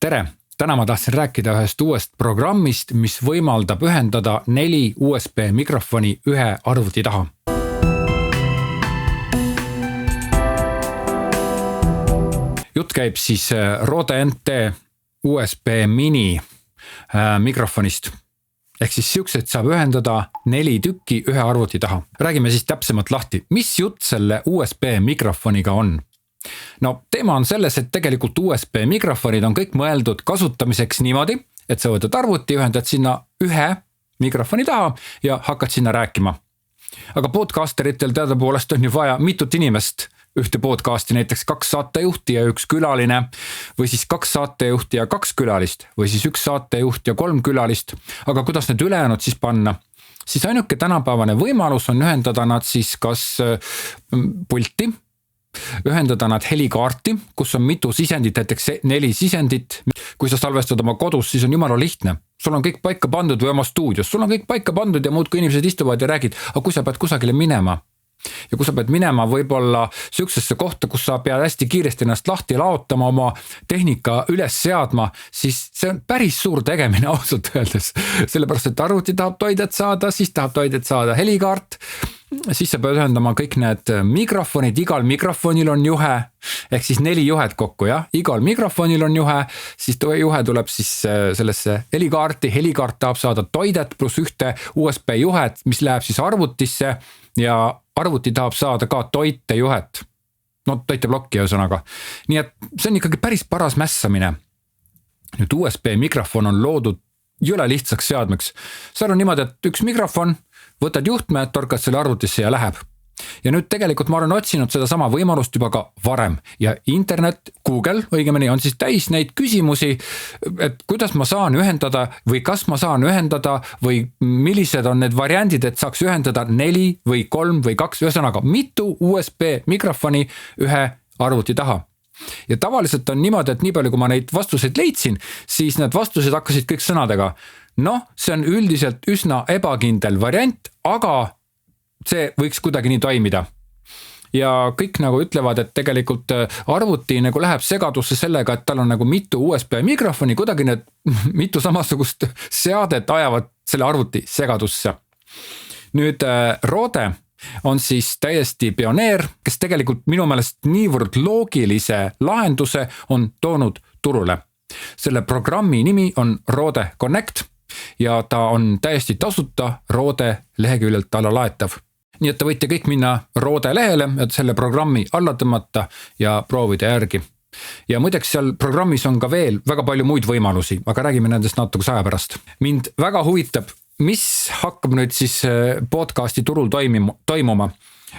Tere! Täna ma tahtsin rääkida ühest uuest programmist, mis võimaldab ühendada 4 USB mikrofoni ühe arvuti taha. Jutt käib siis Rode NT USB mini mikrofonist. Ehk siis siuksed saab ühendada 4 tükki ühe arvuti taha. Räägime siis täpsemalt lahti, mis jutt selle USB mikrofoniga on. No teema on selles, et tegelikult USB mikrofonid on kõik mõeldud kasutamiseks niimoodi, et sa võtad arvuti, ühendad sinna ühe mikrofoni taha ja hakkad sinna rääkima. Aga podcasteritel teadapoolest on ju vaja mitut inimest ühte podcasti, näiteks 2 saatejuhti ja 1 külaline, või siis 2 saatejuhti ja 2 külalist, või siis 1 saatejuht ja 3 külalist. Aga kuidas need ülejäänud siis panna? Siis ainuke tänapäevane võimalus on ühendada nad siis kas pulti, ühendada nad helikaarti, kus on mitu sisendit, näiteks 4 sisendit. Kui sa salvestad oma kodus, siis on jumala lihtne. Sul on kõik paika pandud või oma stuudios. Sul on kõik paika pandud ja muud kui inimesed istuvad ja räägid, aga kui sa pead kusagile minema. Ja kui sa pead minema võib-olla siuksesse kohta, kus sa pead hästi kiiresti ennast lahti laotama, oma tehnika üles seadma, siis see on päris suur tegemine ausalt öeldes. Sellepärast, et arvuti tahab toidet saada, siis tahab toidet saada helikaart, siis sa pead ühendama kõik need mikrofonid, igal mikrofonil on juhe, ehk siis 4 juhet kokku, jah? Igal mikrofonil on juhe, siis juhe tuleb siis sellesse helikaarti, helikaart tahab saada toidet pluss ühte USB juhet, mis läheb siis arvutisse ja arvuti tahab saada ka toitejuhet. No toiteblokki ühesõnaga. Nii et see on ikkagi päris paras mässamine. Nüüd USB mikrofon on loodud jõle lihtsaks seadmeks. Seal on niimoodi, et 1 mikrofon, võtad juhtme, torkad selle arvutisse ja läheb. Ja nüüd tegelikult ma olen otsinud seda sama võimalust juba ka varem ja internet, Google õigemini on siis täis neid küsimusi, et kuidas ma saan ühendada või kas ma saan ühendada või millised on need variandid, et saaks ühendada 4 või 3 või 2, ühesõnaga mitu USB mikrofoni ühe arvuti taha. Ja tavaliselt on niimoodi, et nii palju, kui ma neid vastuseid leidsin, siis need vastused hakkasid kõik sõnadega. Noh, see on üldiselt üsna ebakindel variant, aga see võiks kuidagi nii toimida. Ja kõik nagu ütlevad, et tegelikult arvuti nagu läheb segadusse sellega, et tal on nagu mitu USB mikrofoni, kuidagi need mitu samasugust seadet ajavad selle arvuti segadusse. Nüüd Rode on siis täiesti pioneer, kes tegelikult minu meelest niivõrd loogilise lahenduse on toonud turule. Selle programmi nimi on Rode Connect ja ta on täiesti tasuta Rode leheküljelt alla laetav. Nii et te võite kõik minna Rode lehele, et selle programmi alla tõmmata ja proovida järgi. Ja muideks seal programmis on ka veel väga palju muid võimalusi, aga räägime nendest natuke aja pärast. Mind väga huvitab, mis hakkab nüüd siis podcasti turul toimuma.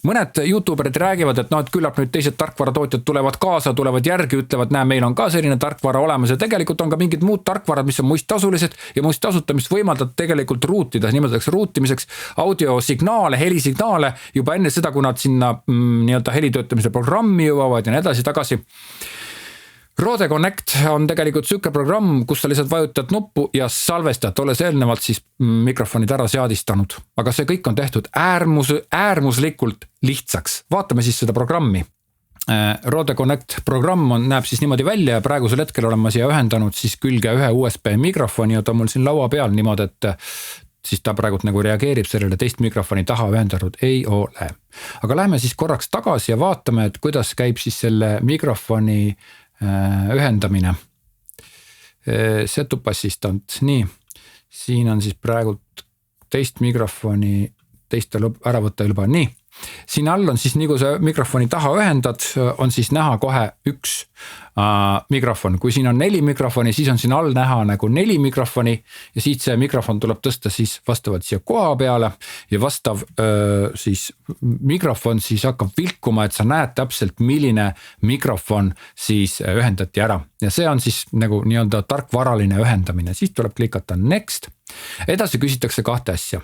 Mõned YouTuberid räägivad, et et küllap nüüd teised tarkvaratootjad tulevad kaasa, tulevad järgi, ütlevad, meil on ka selline tarkvara olemas ja tegelikult on ka mingid muud tarkvarad, mis on muist tasulised ja muist tasuta, mis võimaldab tegelikult ruutida, nimetatakse ruutimiseks audiosignaale, helisignaale juba enne seda, kui nad sinna nii-öelda helitöötamise programmi jõuavad ja nii edasi tagasi. Rode Connect on tegelikult süke programm, kus sa lihtsalt vajutad nuppu ja salvestad, olles eelnevalt siis mikrofonid ära seadistanud. Aga see kõik on tehtud äärmuslikult lihtsaks. Vaatame siis seda programmi. Rode Connect programm näeb siis niimoodi välja ja praegusel hetkel olen ma siia ühendanud siis külge ühe USB mikrofoni ja ta mul siin laua peal niimoodi, et siis ta praegult nagu reageerib sellele teist mikrofoni taha ühendatud ei ole. Aga lähme siis korraks tagasi ja vaatame, et kuidas käib siis selle mikrofoni ühendamine. Setup assistant, nii. Siin on siis praegult teist mikrofoni, teist ära võtta juba, nii. Siin all on siis, nii kui sa mikrofoni taha ühendad, on siis näha kohe 1 mikrofon. Kui siin on 4 mikrofoni, siis on siin all näha nagu 4 mikrofoni ja siit see mikrofon tuleb tõsta siis vastavalt siia koha peale ja vastav siis mikrofon siis hakkab vilkuma, et sa näed täpselt, milline mikrofon siis ühendati ära. Ja see on siis nagu nii-öelda tarkvaraline ühendamine. Siis tuleb klikata next. Edasi küsitakse 2 asja.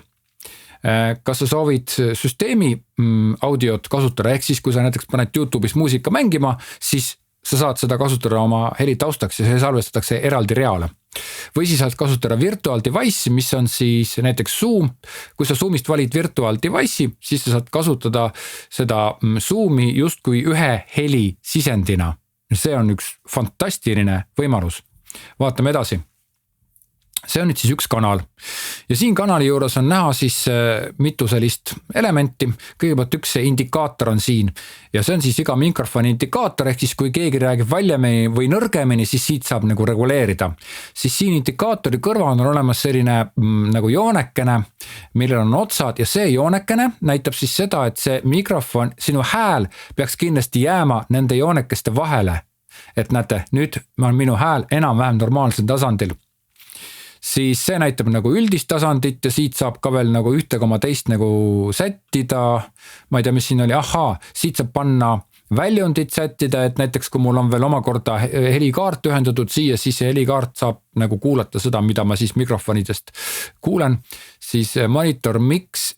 Kas sa soovid süsteemi audiot kasutada, ehk siis kui sa näiteks paned YouTube'is muusika mängima, siis sa saad seda kasutada oma heli taustaks ja see salvestatakse eraldi reale. Või siis saad kasutada virtual device'i, mis on siis näiteks Zoom. Kui sa Zoomist valid virtual device'i, siis sa saad kasutada seda Zoomi just kui ühe heli sisendina. See on üks fantastiline võimalus. vaatame edasi. See on nüüd siis üks kanal ja siin kanali juures on näha siis mitu sellist elementi. Kõigepealt üks indikaator on siin ja see on siis iga mikrofoni indikaator, ehk siis kui keegi räägib valjemini või nõrgemini, siis siit saab nagu reguleerida. Siis siin indikaatori kõrval on olemas selline nagu joonekene, millel on otsad ja see joonekene näitab siis seda, et see mikrofon, sinu hääl peaks kindlasti jääma nende joonekeste vahele. Et näete, nüüd on minu hääl enam-vähem normaalsel tasandil. Siis see näitab nagu üldist tasandit ja siit saab ka veel nagu 1,2 nagu sättida. Ma ei tea, mis siin oli. Siit saab panna väljundit sättida, et näiteks kui mul on veel omakorda helikaart ühendatud siia, siis see helikaart saab nagu kuulata seda, mida ma siis mikrofonidest kuulen. Siis monitor mix,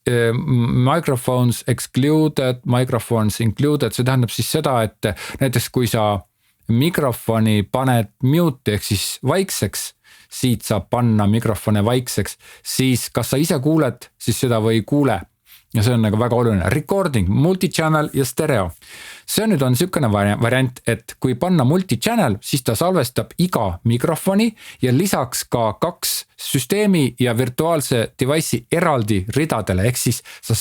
microphones excluded, microphones included, see tähendab siis seda, et näiteks kui sa mikrofoni paned mute ehk siis vaikseks, siit saab panna mikrofone vaikseks, siis kas sa ise kuuled, siis seda või kuule. Ja see on nagu väga oluline. Recording, multichannel ja stereo. See nüüd on niisugune variant, et kui panna multichannel, siis ta salvestab iga mikrofoni ja lisaks ka 2 süsteemi ja virtuaalse device'i eraldi ridadele. Ehk siis sa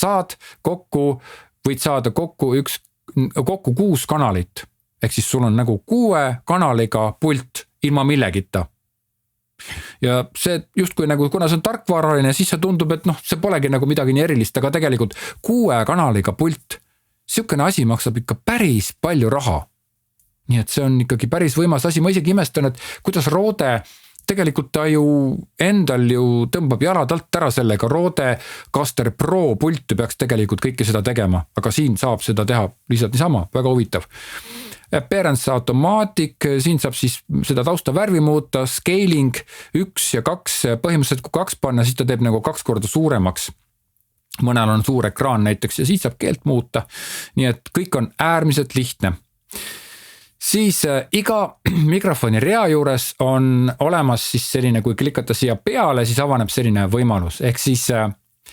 võid saada kokku 6 kanalit. Ehk siis sul on nagu 6 kanaliga pult ilma millegita. Ja see justkui nagu, kuna see on tarkvaraline, siis see tundub, et see polegi nagu midagi nii erilist, aga tegelikult 6 kanaliga pult, siukene asi maksab ikka päris palju raha. Nii et see on ikkagi päris võimas asi, ma isegi imestan, et kuidas Rode, tegelikult ta ju endal ju tõmbab jalad alt ära sellega, Rode Caster Pro pulti peaks tegelikult kõike seda tegema, aga siin saab seda teha lihtsalt niisama, väga huvitav. Appearance automatic, siin saab siis seda tausta värvi muuta, scaling 1 ja 2, põhimõtteliselt kui 2 panna, siis ta teeb nagu 2 korda suuremaks. Mõnel on suur ekraan näiteks ja siis saab keelt muuta, nii et kõik on äärmiselt lihtne. Siis iga mikrofoni rea juures on olemas siis selline, kui klikata siia peale, siis avaneb selline võimalus, ehk siis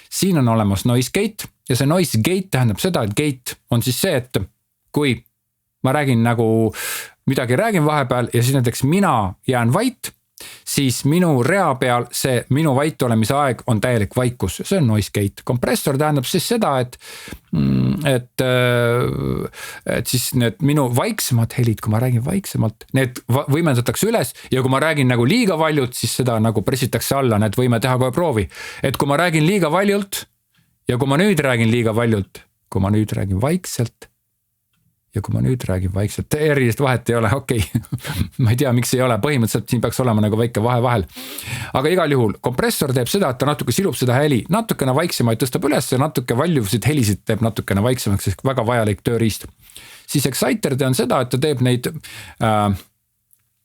siin on olemas noise gate ja see noise gate tähendab seda, et gate on siis see, et kui ma räägin nagu midagi räägin vahepeal ja siis näiteks mina jään vait, siis minu rea peal see minu vait olemise aeg on täielik vaikus. See on noise gate. Kompressor tähendab siis seda, et siis need minu vaiksemad helid, kui ma räägin vaiksemalt, need võimendatakse üles ja kui ma räägin nagu liiga valjult, siis seda nagu pressitakse alla, need võime teha kohe proovi. Et kui ma räägin liiga valjult ja kui ma nüüd räägin liiga valjult, kui ma nüüd räägin vaikselt, ja kui ma nüüd räägin vaikselt, erilist vahet ei ole, okei. Ma ei tea, miks ei ole, põhimõtteliselt siin peaks olema nagu väike vahe vahel. Aga igal juhul, kompressor teeb seda, et ta natuke silub seda heli, natukene vaiksemaid tõstab üles ja natuke valjusid helisid teeb natukene vaiksemaks, sest väga vajalik tööriist. Siis Exciter on seda, et ta teeb neid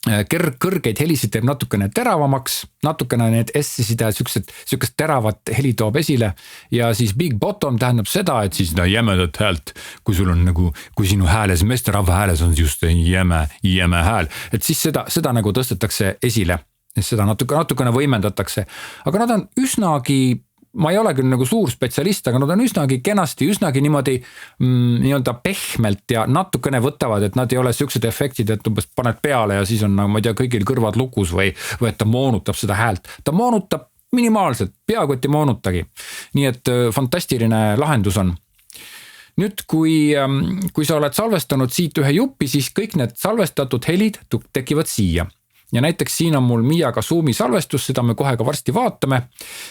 kõrgeid helisid teeb natukene teravamaks, natukene need S-sid ja sükest teravat heli toob esile ja siis Big Bottom tähendab seda, et siis jämedat häält, kui sul on nagu, kui sinu hääles, meesterahva hääles on just jäme hääl, et siis seda nagu tõstetakse esile, seda natukene võimendatakse, aga nad on üsnagi, ma ei ole küll nagu suur spetsialist, aga nad on üsnagi kenasti, üsnagi niimoodi nii-öelda pehmelt ja natukene võtavad, et nad ei ole siuksed efektid, et umbes paned peale ja siis on, ma ei tea, kõigil kõrvad lukus või et ta moonutab seda häält. Ta moonutab minimaalselt, peaaegu et ei moonutagi. Nii et fantastiline lahendus on. Nüüd, kui sa oled salvestanud siit ühe juppi, siis kõik need salvestatud helid tekivad siia. Ja näiteks siin on mul Miaga Zoomi salvestus, seda me kohe ka varsti vaatame,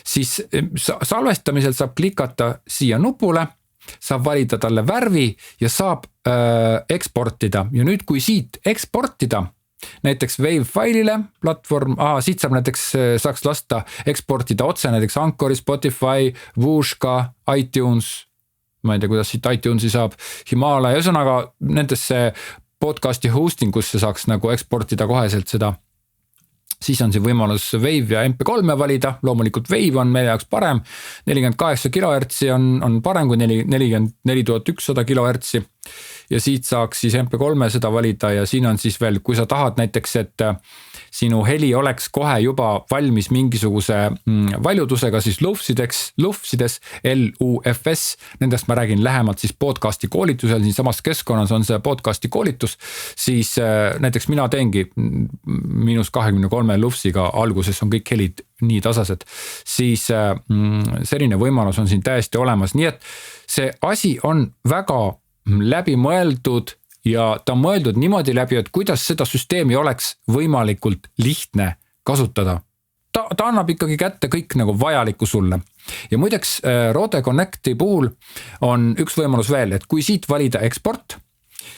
siis salvestamisel saab klikata siia nupule, saab valida talle värvi ja saab eksportida. Ja nüüd, kui siit eksportida, näiteks Wave-failile platvorm, siit saab näiteks, saaks lasta eksportida otse näiteks Anchori, Spotify, Vushka, iTunes, ma ei tea, kuidas siit iTunesi saab, Himalaya, ühesõnaga nendesse podcasti hostingusse saaks nagu eksportida koheselt seda. Siis on see võimalus Wave ja MP3 valida, loomulikult Wave on meie jaoks parem, 48 kHz on parem kui 44100 kHz ja siit saaks siis MP3 seda valida ja siin on siis veel, kui sa tahad näiteks, et sinu heli oleks kohe juba valmis mingisuguse valjudusega, siis LUFS-ides, LUFS, nendest ma räägin lähemalt siis podcasti koolitusel, siin samas keskkonnas on see podcasti koolitus, siis näiteks mina teengi -23 LUFS-iga, alguses on kõik helid nii tasased, siis selline võimalus on siin täiesti olemas, nii et see asi on väga läbimõeldud ja ta on mõeldud niimoodi läbi, et kuidas seda süsteemi oleks võimalikult lihtne kasutada. Ta annab ikkagi kätte kõik nagu vajalikku sulle. Ja muideks Rode Connecti puhul on üks võimalus veel, et kui siit valida eksport,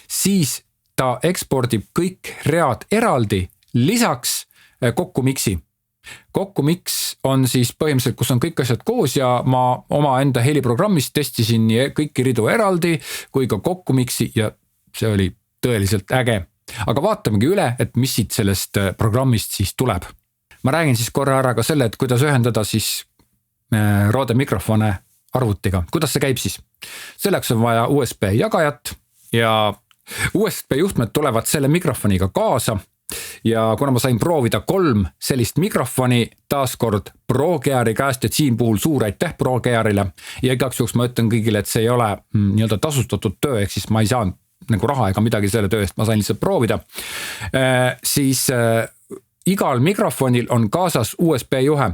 siis ta ekspordib kõik read eraldi, lisaks kokku miksi. Kokku mix on siis põhimõtteliselt, kus on kõik asjad koos ja ma oma enda heliprogrammist testisin nii kõiki ridu eraldi kui ka kokku miksi ja see oli tõeliselt äge. Aga vaatamegi üle, et mis siit sellest programmist siis tuleb. Ma räägin siis korra ära ka selle, et kuidas ühendada siis Rode mikrofone arvutiga. Kuidas see käib siis? Selleks on vaja USB jagajat ja USB juhtmed tulevad selle mikrofoniga kaasa. Ja kuna ma sain proovida 3 sellist mikrofoni taaskord ProGeari käest, et siin puhul suur aitäh ProGearile ja igaks juhuks ma ütlen kõigile, et see ei ole nii-öelda tasustatud töö, ehk siis ma ei saanud nagu raha ega midagi selle töö eest, ma sain lihtsalt proovida. Siis igal mikrofonil on kaasas USB juhe.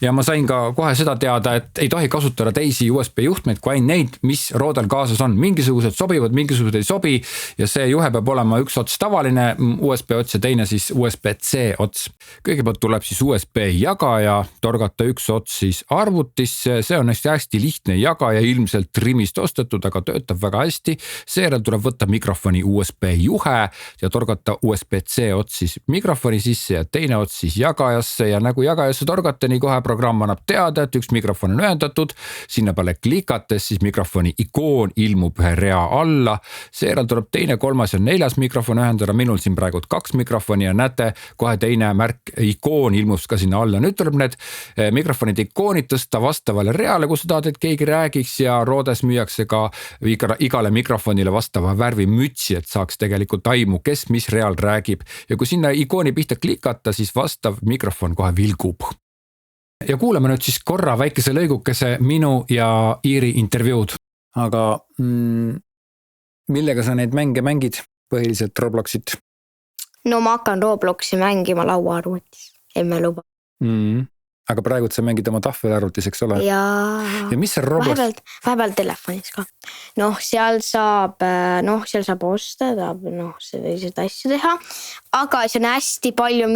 Ja ma sain ka kohe seda teada, et ei tohi kasutada teisi USB juhtmeid kui ainult neid, mis Rodel kaasas on. Mingisugused sobivad, mingisugused ei sobi ja see juhe peab olema üks ots tavaline USB ots ja teine siis USB-C ots. Kõigepealt tuleb siis USB jagaja, torgata üks ots siis arvutisse, see on hästi lihtne jagaja, ilmselt Trimist ostetud, aga töötab väga hästi. Seejärel tuleb võtta mikrofoni USB juhe ja torgata USB-C ots siis mikrofoni sisse ja teine ots siis jagajasse ja nagu jagajasse torgata, nii kohe programm annab teada, et üks mikrofon on ühendatud, sinna peale klikates siis mikrofoni ikoon ilmub ühe rea alla, seejärel tuleb teine, 3. ja 4. mikrofon ühendada, minul siin praegu 2 mikrofoni ja näete, kohe teine märk ikoon ilmus ka sinna alla. Nüüd tuleb need mikrofonid ikoonid tõsta vastavale reale, kus sa tahad, et keegi räägiks ja Rodes müüakse ka igale mikrofonile vastava värvi mütsi, et saaks tegelikult aimu, kes mis real räägib ja kui sinna ikooni pihta klikata, siis vastav mikrofon kohe vilgub. Ja kuulame nüüd siis korra väikese lõigukese minu ja Iiri intervjuud. Aga millega sa neid mänge mängid põhiliselt Robloxit? No ma hakkan Robloxi mängima lauaarvutis, emme luba. Aga praegu sa mängid oma tahvelarvutis, eks ole? Ja mis see Roblox? Vahepeal telefonis ka. Seal saab osta, selliseid asju teha, aga see on hästi palju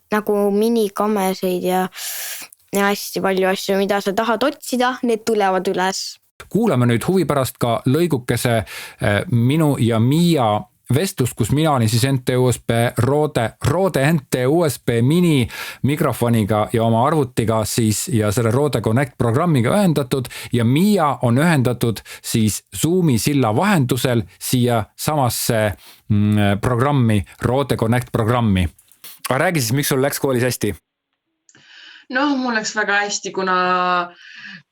nagu minikameseid ja hästi palju asju, mida sa tahad otsida, need tulevad üles. Kuulame nüüd huvi pärast ka lõigukese minu ja Miia vestlust, kus mina olin siis Rode NT USB mini mikrofoniga ja oma arvutiga siis ja selle Rode Connect programmiga ühendatud ja Miia on ühendatud siis Zoomi silla vahendusel siia samasse programmi, Rode Connect programmi. Räägi siis, miks sul läks koolis hästi? Mul läks väga hästi, kuna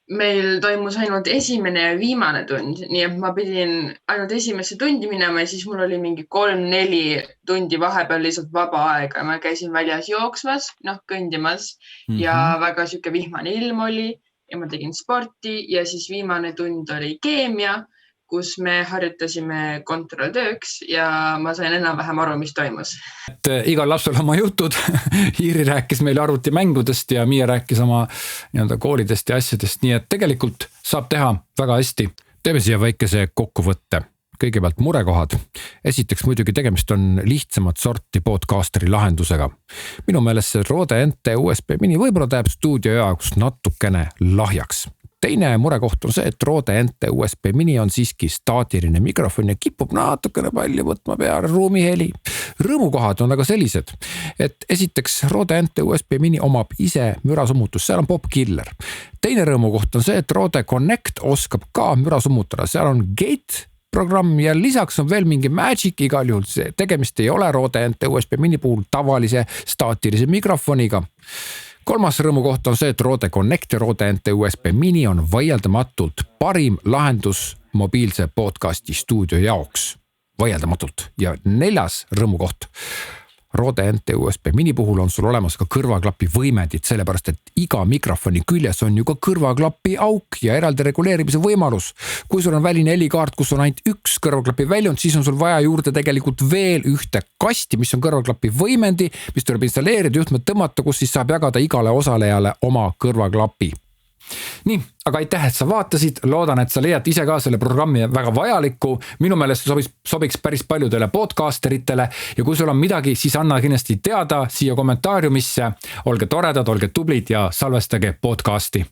meil toimus ainult esimene ja viimane tund, nii et ma pidin ainult esimesse tundi minema ja siis mul oli mingi 3-4 tundi vahepeal lihtsalt vaba aega. Ma käisin väljas jooksmas, kõndimas ja väga süke vihmane ilm oli ja ma tegin sporti ja siis viimane tund oli keemia, kus me harjutasime kontrolltööks ja ma sain enam-vähem aru, mis toimus. Igal lapsel oma jutud. Iiri rääkis meile arvutimängudest ja Miia rääkis oma koolidest ja asjadest, nii et tegelikult saab teha väga hästi. Teeme siia väikese kokkuvõtte. Kõigepealt murekohad. Esiteks muidugi tegemist on lihtsamat sorti podcasteri lahendusega. Minu meelest see Rode NT USB mini võib-olla tähendab stuudio jaoks natukene lahjaks. Teine murekoht on see, et Rode NT USB mini on siiski staatiline mikrofon ja kipub natukene palju võtma peale ruumiheli. Rõõmukohad on aga sellised, et esiteks Rode NT USB mini omab ise mürasummutus, seal on popkiller. Teine rõõmukoht on see, et Rode Connect oskab ka müra summutada, seal on Gate programm ja lisaks on veel mingi Magic, igal juhul see tegemist ei ole Rode NT USB mini puhul tavalise staatilise mikrofoniga. Kolmas rõõmukoht on see, et Rode Connect ja Rode NT USB mini on vaieldamatult parim lahendus mobiilse podcasti stuudio jaoks vaieldamatult. Ja 4. rõõmukoht. Rode NT USB Mini puhul on sul olemas ka kõrvaklapi võimendid, sellepärast et iga mikrofoni küljes on ju ka kõrvaklapi auk ja eraldi reguleerimise võimalus. Kui sul on väline helikaart, kus on ainult üks kõrvaklapi väljund, siis on sul vaja juurde tegelikult veel ühte kasti, mis on kõrvaklapi võimendi, mis tuleb installeerida, juhtmed tõmmata, kus siis saab jagada igale osalejale oma kõrvaklapi. Nii, aga aitäh, et sa vaatasid, loodan, et sa leiad ise ka selle programmi väga vajalikku. Minu meelest sobiks päris paljudele podcasteritele ja kui sul on midagi, siis anna kindlasti teada siia kommentaariumisse. Olge toredad, olge tublid ja salvestage podcasti.